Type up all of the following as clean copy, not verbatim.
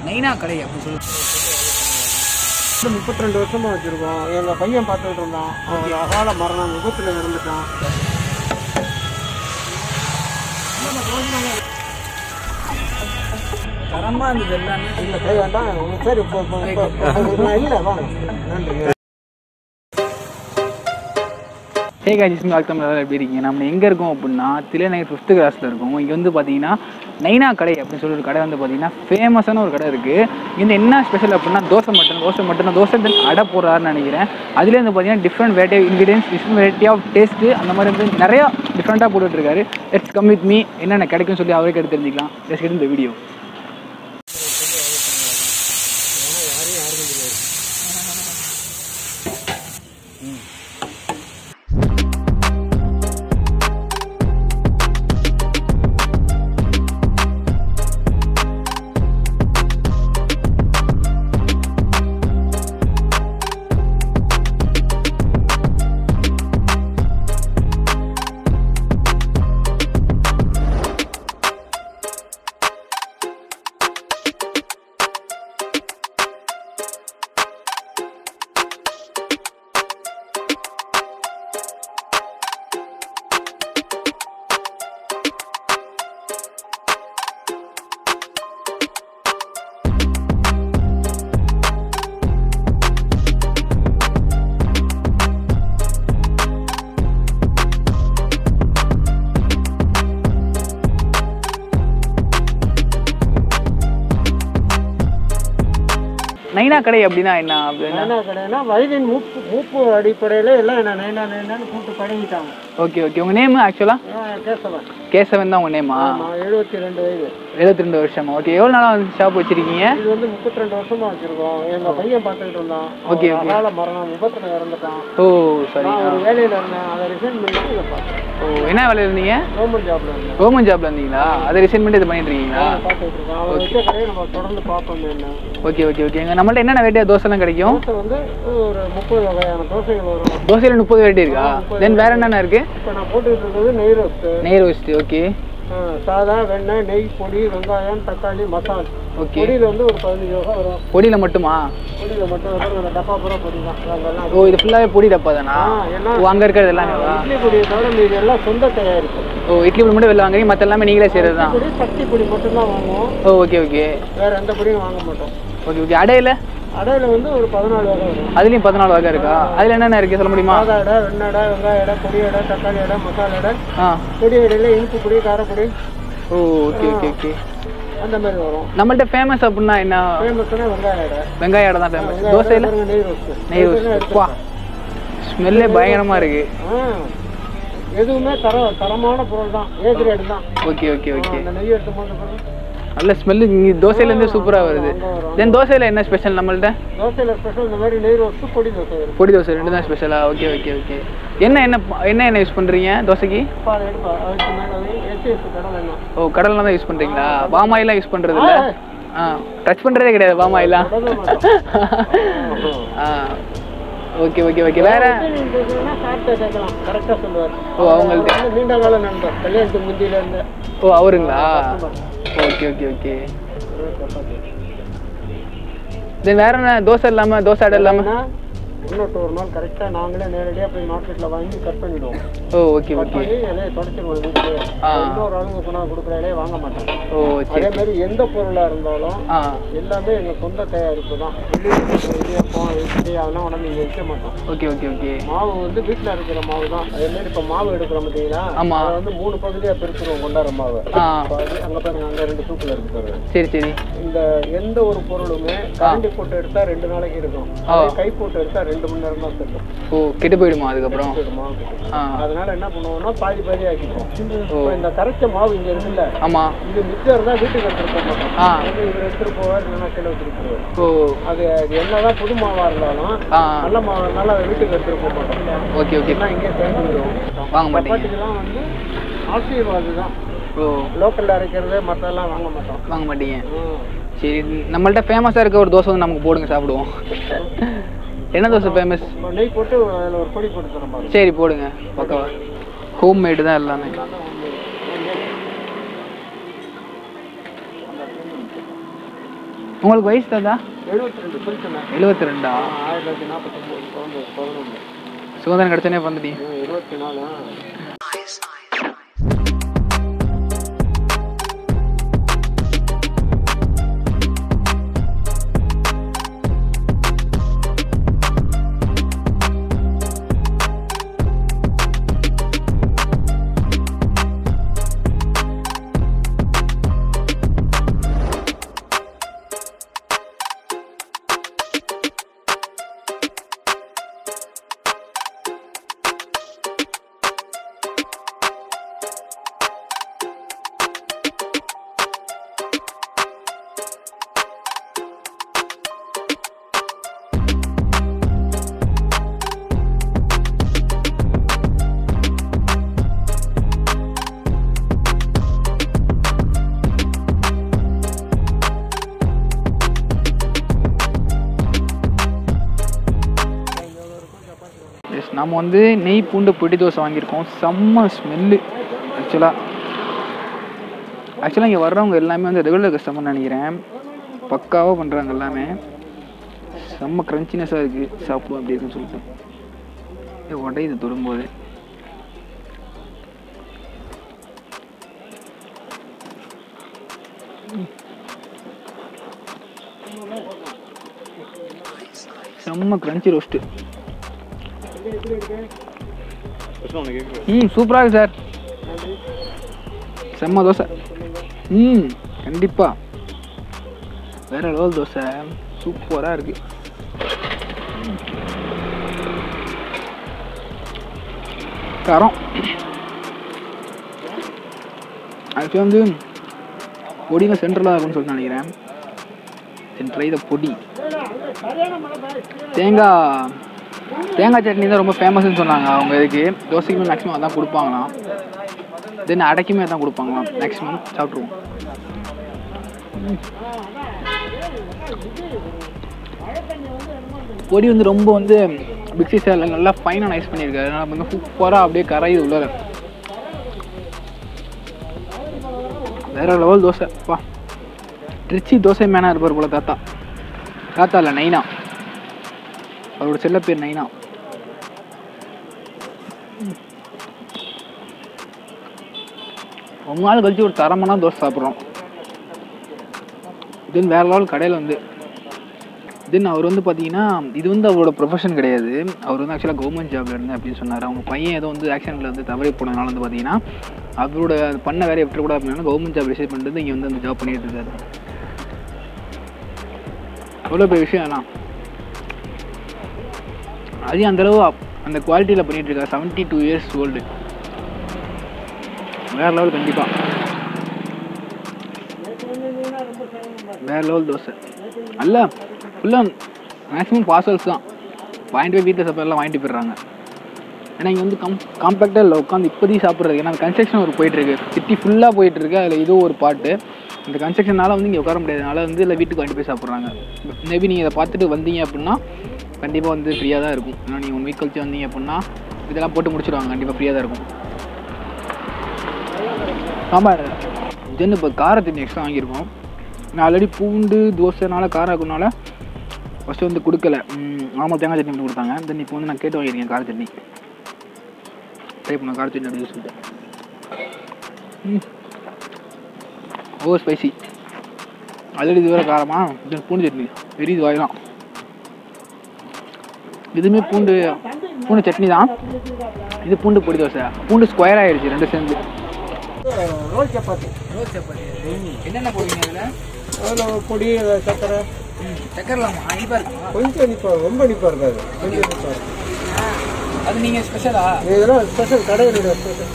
நைனா கடை அப்படின்னு சொல்லி 32 வருஷமா வச்சிருக்கோம். எங்க பையன் பார்த்துட்டு இருந்தான். அவர் அகால மரணம் விபத்துல இறந்துட்டான். தரமா இருந்தது எல்லாமே. இல்லை கை வேண்டாம். சரி இல்லை வாங்க. நன்றி. Hey guys, welcome. எப்படி இருக்கீங்க? நம்ம எங்கே இருக்கோம் அப்படின்னா தில்லைநகர் 5th கிராஸில் இருக்கோம். இங்கே வந்து பார்த்தீங்கன்னா நைனா கடை அப்படின்னு சொல்லி ஒரு கடை வந்து பார்த்தீங்கன்னா ஃபேமஸான ஒரு கடை இருக்குது. இங்கே என்ன ஸ்பெஷல் அப்படின்னா தோசை மட்டும் தோசை தென் அடை போடுறாருன்னு நினைக்கிறேன். அதுலேயே வந்து பார்த்தீங்கன்னா different variety of ingredients, different variety of taste அந்த மாதிரி வந்து நிறையா டிஃப்ரெண்ட்டாக போட்டுட்ருக்காரு. லெட்ஸ் கம் வித் மீ, என்னென்ன கிடைக்கும்னு சொல்லி அவரே எடுத்து தெரிஞ்சிக்கலாம். லெட்ஸ் கெட் இந்த வீடியோ. நைனா கடை அப்படின்னா என்ன? நைனா கடைனா வயதின் மூப்பு அடிப்படையில் எல்லாம் என்ன நைனான்னு கூப்பிட்டு பழகிட்டாங்க. Okay okay. உங்கள் நேம் ஆக்சுவலாக? கேசவன் தான் உங்கள் நேமா? 72 வயது. 72 வருஷமா? ஓகே. எவ்வளோ நாளாக வந்து ஷாப் வச்சுருக்கீங்க? இது வந்து 32 வருஷமா வச்சுருக்கோம். எங்கள் பையன் பார்த்துக்கிட்டு இருந்தான். ஓகே. அகால மரணம் விபத்தில் இறந்துட்டான். ஓ சரி. ஒரு வேலையில் இருந்தேன். அதை ரிசைன் பண்ணிட்டு இதை பார்த்தேன். ஓ, என்ன வேலையில் இருந்தீங்க? கவர்மெண்ட் ஜாப்ல இருந்தேன். கவர்மெண்ட் ஜாப்ல இருந்தீங்களா? அதை ரிசைன் பண்ணிட்டு இது பண்ணிட்டு இருக்கீங்களா? பார்த்துட்டு இருக்கேன். அவன் வச்ச கடையை நம்ம தொடர்ந்து பார்ப்போம். என்ன? Okay okay okay. நம்மள்ட்ட என்னென்ன வெரைட்டியாக தோசைலாம் கிடைக்கும்? தோசை வந்து ஒரு 30 வகையான தோசைகள் வரும். தோசையில் 30 வெரைட்டி இருக்கா? தென் வேறு என்னென்ன இருக்குது? இப்போ நான் போட்டுக்கிட்டு இருக்கிறது நெய் ரோஸ்ட்டு. நெய் ரோஸ்ட்டு. ஓகே. சாதா, வெண்ணெய், நெய், பொடி, வெங்காயம், தக்காளி, மசால். ஓகே. பொடியில் வந்து ஒரு 15 வகை வரும். பொடியில் மட்டுமா? பொடியில் மட்டும் அந்த டப்பா பூரா பொடி தான். ஓ, இது ஃபுல்லாகவே பொடி டப்பா தானா? ஓ, அங்கே இருக்கிறது எல்லாமே இட்லி பொடியை தவிர மீது எல்லாம் சொந்த தயாரிப்பு. ஓ, இட்லி பொடி மட்டும் வெளில வாங்குறீங்க, மற்ற எல்லாமே நீங்களே செய்கிறது தான்? சக்தி பொடி மட்டும்தான் வாங்குவோம். ஓ ஓகே ஓகே. வேறு எந்த பொடியும் வாங்க மாட்டோம். Okay okay. அடையில்? அடையில் வந்து ஒரு 14 வகை வரும். அதுலேயும் 14 வகை இருக்கா? அதில் என்னென்ன இருக்குது சொல்ல முடியுமா? சாதா அடை, வெண்ணெய் அடை, வெங்காய அடை, பொடி அடை, தக்காளி அடை, மசாலா அடை. பொடி அடையில் இனிப்பு பொடி, காரப்பொடி. ஓ ஓகே ஓகே ஓகே. அந்த மாதிரி வரும். நம்மள்ட்ட ஃபேமஸ் அப்படின்னா என்ன? ஃபேமஸ்னா வெங்காய அடை. வெங்காய அடை தான் ஃபேமஸ். தோசையில் நெய் ரோஸ்ட்டு. நெய் ரோஸ்ட். வா, ஸ்மெல்லே பயங்கரமாக இருக்குது. எதுவுமே தரமான பொருள் தான். ஏ கிரேட் தான். Okay okay okay. அந்த நெய் எடுத்து போது நல்ல ஸ்மெல்லு இங்கே தோசையிலேருந்து சூப்பராக வருது. தென் தோசையில் என்ன ஸ்பெஷல் நம்மள்ட்ட? தோசையில் ஸ்பெஷல் இந்த மாதிரி நெய் ரோஸ்ட்டு, பொடி தோசை. பொடி தோசை ரெண்டு தான் ஸ்பெஷலா? Okay okay okay. என்ன யூஸ் பண்ணுறீங்க தோசைக்கு? ஓ, கடலாம் தான் யூஸ் பண்ணுறீங்களா? பாமாயிலாம் யூஸ் பண்ணுறது இல்லை? டச் பண்ணுறதே கிடையாது பாமாயிலாம்? Okay okay okay. வேற? கரெக்டாக சொல்லுவார். ஓ, அவங்கள்ட்ட நீண்ட கால நண்பர், கல்யாணத்துக்கு முந்தியிலேருந்து. ஓ, அவருங்களா? Okay okay okay. தென் வேற என்ன? தோசை இல்லாமல், தோசை அடை இல்லாமல் இன்னொரு ஒரு நாள் கரெக்டாக நாங்களே நேரடியாக போய் மார்க்கெட்டில் வாங்கி கட் பண்ணிவிடுவோம். ஓ ஓகே ஓகே. இலையை தொடச்சிடுவோம் வீட்டுக்கு. இன்னொரு ஆளுங்க கொண்டாந்து கொடுக்குற இலையை வாங்க மாட்டோம். ஓ சரி. அதே மாதிரி எந்த பொருளாக இருந்தாலும் எல்லாமே எங்கள் சொந்த தயாரிப்பு தான். இடியப்பம், இட்லி அதெல்லாம் உடனே இங்கே வைக்க மாட்டோம். Okay okay okay. மாவு வந்து வீட்டில் அரைக்கிற மாவு தான். அதேமாரி இப்போ மாவு எடுக்கிறோம் பார்த்தீங்கன்னா, அதை வந்து 3 பகுதியாக பிரிச்சுருவோம். கொண்டாடுற மாவு அங்கே பாருங்க, அங்கே 2 தூக்கில் இருக்குது. சரி சரி. இந்த எந்த ஒரு பொருளுமே கரண்டி போட்டு எடுத்தால் 2 நாளைக்கு இருக்கும். கை போட்டு எடுத்தால் 2 மணி நேரம் தான் இருக்கும். ஓ, கெட்டு போயிடுமா அதுக்கப்புறம்? அதனால என்ன பண்ணுவோம்னா பாதி பாதி ஆக்கிப்போம். இந்த கரைச்ச மாவு இங்க இருக்குல்ல, ஆமா, இது மிச்சம் இருந்தா வீட்டுக்கு எடுத்துட்டு போக மாட்டோம். இவர் எடுத்துட்டு போவார், இல்லைன்னா கீழே வச்சுட்டு போவார். ஓ, அது என்னதான் புது மாவா இருந்தாலும் நல்ல மாவு இருந்தாலும் அதை வீட்டுக்கு எடுத்துட்டு போக மாட்டோம். Okay okay. இங்கே தேர்ந்துடும். வாங்க மாட்டீங்க வந்து ஆசீர்வாது தான். ஓ, லோக்கல்ல அரைக்கிறது மற்றெல்லாம் வாங்க மாட்டோம். வாங்க மாட்டீங்க. சரி, நம்மள்ட்ட ஃபேமஸாக இருக்க ஒரு தோசை வந்து நமக்கு போடுங்க, சாப்பிடுவோம். என்ன தோசை ஃபேமஸ்? நெய் போட்டு அதில் ஒரு பொடி போட்டு தரோம். சரி போடுங்க, பக்கவா. ஹோம் மேடு தான் எல்லாமே. உங்களுக்கு வயசு தாத்தா? 72. சொல்லிட்டேன். 72ஆ? 1949 11. சுதந்திரம் கிடைச்சனே வந்துட்டீங்க. 24. நம்ம வந்து நெய் பூண்டு பொடி தோசை வாங்கியிருக்கோம். செம்ம ஸ்மெல்லு. ஆக்சுவலாக இங்கே வர்றவங்க எல்லாமே வந்து ரெகுலர் கஸ்டமர்னு நினைக்கிறேன். பக்காவாக பண்ணுறாங்க எல்லாமே. செம்ம க்ரன்ச்சினஸாக இருக்குது. சாப்பிடுவோம் அப்படி இருக்குன்னு சொல்லிட்டு உடையுது தொடும்போது. செம்ம க்ரன்ச்சி ரோஸ்ட்டு. சூப்பராக இருக்கு சார். செம்ம தோசை. கண்டிப்பாக வேற லெவல் தோசை. சூப்பராக இருக்கு. தரம் ஆக்சுவலாக வந்து பொடியில் சென்ட்ரலாக இருக்குன்னு சொல்லிட்டு நினைக்கிறேன். சென்ட்ரை இதை பொடி தேங்காய் சட்னி தான் ரொம்ப ஃபேமஸ்ன்னு சொன்னாங்க அவங்க. இதுக்கு தோசைக்குமே மேக்ஸிமம் அதான் கொடுப்பாங்களாம். தென் அடைக்குமே அதான் கொடுப்பாங்களாம் மேக்ஸிமம். சாப்பிட்ருவோம். பொடி வந்து ரொம்ப வந்து மிக்ஸி சேரில் நல்லா ஃபைனாக நைஸ் பண்ணியிருக்காரு. அதனால் வந்து சூப்பராக அப்படியே கரையுது உள்ளார. வேற லெவல் தோசை. பா ட்ரிச்சி தோசை மேனாக இருப்பார் போல தாத்தா. தாத்தா இல்லை, நைனா. அவரோட செல்ல பேர் நைனா. ரொம்ப நாள் கழிச்சு ஒரு தரமான தோசை சாப்பிட்றோம். தென் வேற லெவல் கடையில் வந்து தென் அவர் வந்து பார்த்தீங்கன்னா இது வந்து அவரோட ப்ரொஃபஷன் கிடையாது. அவர் வந்து ஆக்சுவலாக கவர்மெண்ட் ஜாப்ல இருந்தேன் அப்படின்னு சொன்னார். அவங்க பையன் ஏதோ வந்து ஆக்சிடென்ட்டில் வந்து தவறி போனதுனால வந்து பார்த்தீங்கன்னா அவரோட பண்ண வேலையை விட்டுக்கூடாது அப்படின்னா கவர்மெண்ட் ஜாப் ரிசைன் பண்ணிட்டு இங்கே வந்து அந்த ஜாப் பண்ணிட்டு இருக்காரு. எவ்வளோ பெரிய விஷயம் எல்லாம். அதையும் அந்தளவு அந்த குவாலிட்டியில் பண்ணிகிட்டு இருக்காரு. 72 years ஓல்டு. வேற லெவல். கண்டிப்பாக வேற லெவல் தோசை. அல்ல ஃபுல்லாக மேக்ஸிமம் பார்சல்ஸ் தான். வாங்கிட்டு போய் வீட்டில் சாப்பிட்றலாம் வாங்கிட்டு போயிடுறாங்க. ஏன்னா இங்கே வந்து காம்பேக்டாக இல்லை உட்காந்து இப்போதைக்கு சாப்பிட்றது. ஏன்னா அந்த கன்ஸ்ட்ரக்ஷன் ஒரு போயிட்டுருக்கு. சிட்டி ஃபுல்லாக போயிட்டுருக்கு. அதில் இதுவும் ஒரு பாட்டு. இந்த கன்ஸ்ட்ரக்ஷனால் வந்து இங்கே உட்கார முடியாதனால வந்து இல்லை வீட்டுக்கு வாங்கிட்டு போய் சாப்பிட்றாங்க. மேபி நீங்கள் இதை பார்த்துட்டு வந்தீங்க அப்படின்னா கண்டிப்பாக வந்து ஃப்ரீயாக தான் இருக்கும். ஏன்னா நீங்கள் 1 வீக் கழிச்சு வந்தீங்க அப்படின்னா இதெல்லாம் போட்டு முடிச்சுடுவாங்க. கண்டிப்பாக ஃப்ரீயாக தான் இருக்கும். சாம்பார் தென் இப்போ கார தண்ணி எக்ஸ்ட்ரா வாங்கியிருக்கோம். நான் ஆல்ரெடி பூண்டு தோசைனால காரம் இருக்குனால ஃபஸ்ட்டு வந்து கொடுக்கல. நார்மல் தேங்காய் சட்னி மட்டும் கொடுத்தாங்க. தென் இப்போ வந்து நான் கேட்டு வாங்கியிருக்கேன் கார சட்னி. ட்ரை பண்ண கார சட்னி அப்படின்னு சொல்லிட்டு. Over spicy. ஆல்ரெடி இது வேறு காரமா. தென் பூண்டு சட்னி பெரிய வாயலாம். இதுவுமே பூண்டு சட்னி தான். இது பூண்டு பொடி தோசை. பூண்டு ஸ்கொயர் ஆகிடுச்சு ரெண்டு சேர்ந்து. ரோல் சப்பாத்தி. என்னென்ன போடுவீங்க அதில்? அதில் பொடி சக்கரை. சக்கரலாமா? இனிப்பாக இருக்குமா? கொஞ்சம் இனிப்பாக, ரொம்ப இனிப்பாக இருக்காது. கொஞ்சம் இனிப்பாக இருக்கும். அது நீங்கள் ஸ்பெஷலா? இதெல்லாம் ஸ்பெஷல் கடையினுடைய ஸ்பெஷல்.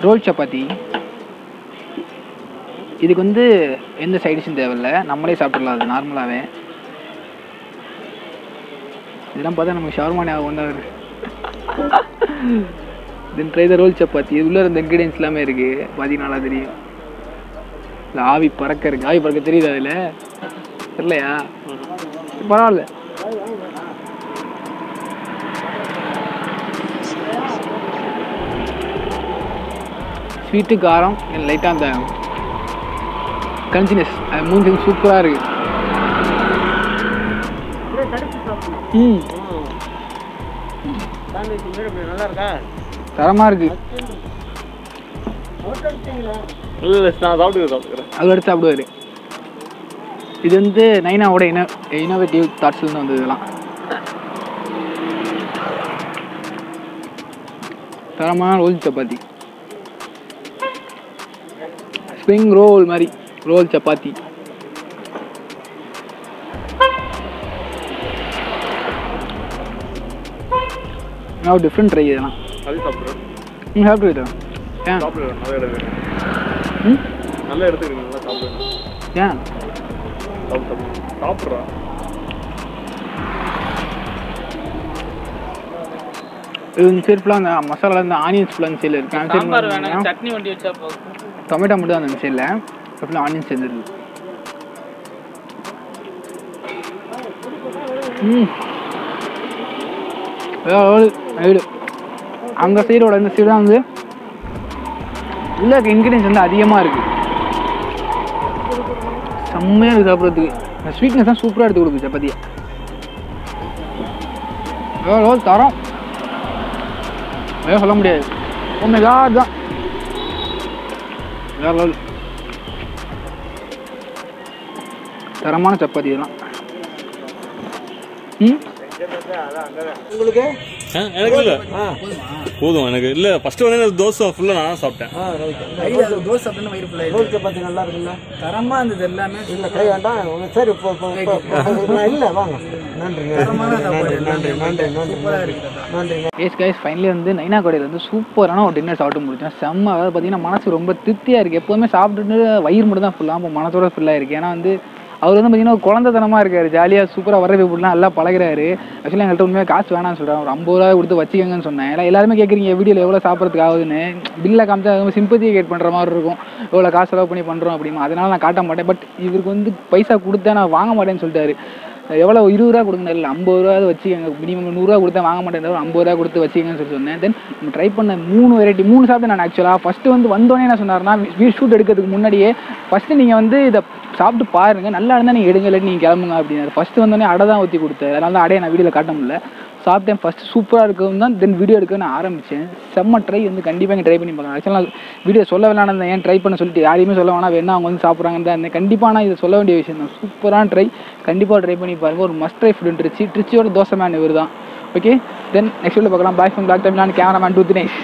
ரோல் சப்பாத்தி. இதுக்கு வந்து எந்த சைடிஷும் தேவையில்லை, நம்மளே சாப்பிட்றலாம். அது நார்மலாகவே இதெல்லாம் பார்த்தா நமக்கு ஷவர்மா ஞாபகம் தான் இருக்குது. தென் ட்ரை த ரோல் சப்பாத்தி. இது உள்ள இருந்த இன்க்ரீடியன்ஸ் எல்லாமே இருக்குது, பார்த்தீங்கன்னா தெரியும். இல்லை ஆவி பறக்க இருக்குது, ஆவி பறக்க தெரியுது அதில் தெரியலையா? பரவாயில்ல. ஸ்வீட்டு காரம் லைட்டாக அந்த கன்சினஸ் அது மூணு சூப்பராக இருக்குது. தரமாக இருக்குது. அது எடுத்து சாப்பிடுவார். இது வந்து நைனாவோட இன்னோவேட்டிவ் தாட்ஸ்லேருந்து வந்தது இதெல்லாம். தரமான ரோல் சப்பாத்தி, ஸ்ப்ரிங் ரோல் மாதிரி ரோல் சப்பாத்தி. நான் டிஃப்ரெண்ட் ட்ரை இதெல்லாம் சாப்பிட்டுக்கிட்டேன். ஏன் நல்லா எடுத்துக்கிறீங்க, நல்லா சாப்பிடுங்க. ஏன் சாப்பிட்றா இது சரி ஃபுல்லாக அந்த மசாலா இந்த ஆனியன்ஸ் ஃபுல்லாக அந்த சைடில் இருக்கு. சட்னி வண்டி வச்சா டொமேட்டோ மட்டும் தான் அந்த சைடில், ஃபுல்லாக ஆனியன்ஸ் சேர்ந்துருக்கு. ஐடு அந்த சைடோட இந்த சைடு தான் வந்து உள்ள இன்க்ரீடியன்ஸ் வந்து அதிகமாக இருக்குது. செம்மையாக இருக்குது சாப்பிட்றதுக்கு. ஸ்வீட்னஸ் தான் சூப்பராக எடுத்து கொடுக்குது சப்பாத்தியை. எவ்வளோ தரம் சொல்ல முடியாது. ஒன்று தான் வேற லெவல். தரமான சப்பாத்தி இதெல்லாம். உங்களுக்கு எனக்கு இல்லை போதும். எனக்கு இல்லை ஃபர்ஸ்ட் வந்து தோசை ஃபுல்லாக நான் சாப்பிட்டேன். தோசை சாப்பிட்டேன்னு வயிறு ஃபுல்லாக ரோல் சப்பாத்தி நல்லா இருக்குல்ல, தரமாக இருந்தது எல்லாமே. இல்லை கை வேண்டாம். சரி இல்லை வாங்க. நன்றிங்க. எஸ் கைஸ், ஃபைனலி வந்து நைனா கடையில் வந்து சூப்பரான ஒரு டின்னர் சாப்பிட்டு முடிச்சேன். செம்ம. அதாவது பார்த்தீங்கன்னா மனசு ரொம்ப திருப்தியாக இருக்குது. எப்போதுமே சாப்பிட்டுட்டு வயிறு மட்டும் தான் ஃபுல்லாக, அப்போ மனசோட ஃபுல்லாக இருக்குது. ஏன்னா வந்து அவர் வந்து பார்த்தீங்கன்னா ஒரு குழந்தைத்தனமாக இருக்கார், ஜாலியாக சூப்பராக வர இப்படிலாம் நல்லா பழகிறாரு. ஆக்சுவலாக எங்கள்கிட்ட உண்மையாக காசு வேணாம்னு சொல்கிறேன். ஒரு 50 ரூபா கொடுத்து வச்சுக்கங்கன்னு சொன்னேன். ஏன்னா எல்லாருமே கேட்குறீங்க வீடியோவில் எவ்வளோ சாப்பிட்றதுக்கு ஆகுதுன்னு. பில்லை காமிச்சா ரொம்ப சிம்பத்தியை கேட் பண்ணுற மாதிரி இருக்கும், எவ்வளோ காசு செலவு பண்ணி பண்ணுறோம் அப்படின்னு. அதனால நான் காட்ட மாட்டேன். பட் இவருக்கு வந்து பைசா கொடுத்தேன், நான் வாங்க மாட்டேன்னு சொல்லிட்டாரு. எவ்வளோ 20 ரூபா கொடுங்க, இல்லை 50 ரூபா வச்சுக்கோங்க, மினிமம் 100 ரூபா கொடுத்தா வாங்க மாட்டேன், ஒரு 50 ரூபா கொடுத்து வச்சுக்கங்கன்னு சொல்லி சொன்னேன். தென் நம்ம ட்ரை பண்ண 3 வெரைட்டி 3 சாப்பிட்டு நான் ஆக்சுவலாக ஃபஸ்ட்டு வந்து வந்தோடனே என்ன சொன்னார்னா, ஷூட் எடுக்கிறதுக்கு முன்னாடியே ஃபஸ்ட்டு நீங்கள் வந்து இதை சாப்பிட்டு பாருங்கள், நல்லா இருந்தால் நீங்கள் எடுங்க, இல்லாட்டி நீங்கள் கிளம்புங்க அப்படின்னாரு. ஃபஸ்ட்டு வந்தோடனே அடை தான் ஊற்றி கொடுத்தாரு. அதனால தான் அடையை நான் வீடியோவில் காட்ட முடியல. சாப்பிட்டேன் ஃபஸ்ட்டு, சூப்பராக இருக்கும் தான். தென் வீடியோ எடுக்க நான் ஆரம்பித்தேன். செம்ம ட்ரை வந்து கண்டிப்பாக இங்கே ட்ரை பண்ணி பார்க்கலாம். ஆக்சுவலாக வீடியோ சொல்ல வேணாம், ஏன் ட்ரை பண்ண சொல்லிட்டு யாரையுமே சொல்ல வேணாம், வேணா அவங்க வந்து சாப்பிட்றாங்கன்னு தான் இருந்தேன். கண்டிப்பாக நான் இதை சொல்ல வேண்டிய விஷயம் தான். சூப்பரான ட்ரை, கண்டிப்பாக ட்ரை பண்ணி பாருங்கள். ஒரு மஸ்ட் ட்ரை ஃபுட் ட்ரிச்சியோட தோசை மேன் இவர் தான். ஓகே, தென் நெக்ஸ்ட் வீடியோ பார்க்கலாம். Bye from black time. நான் கேமராமேன் 2 தினேஷ்.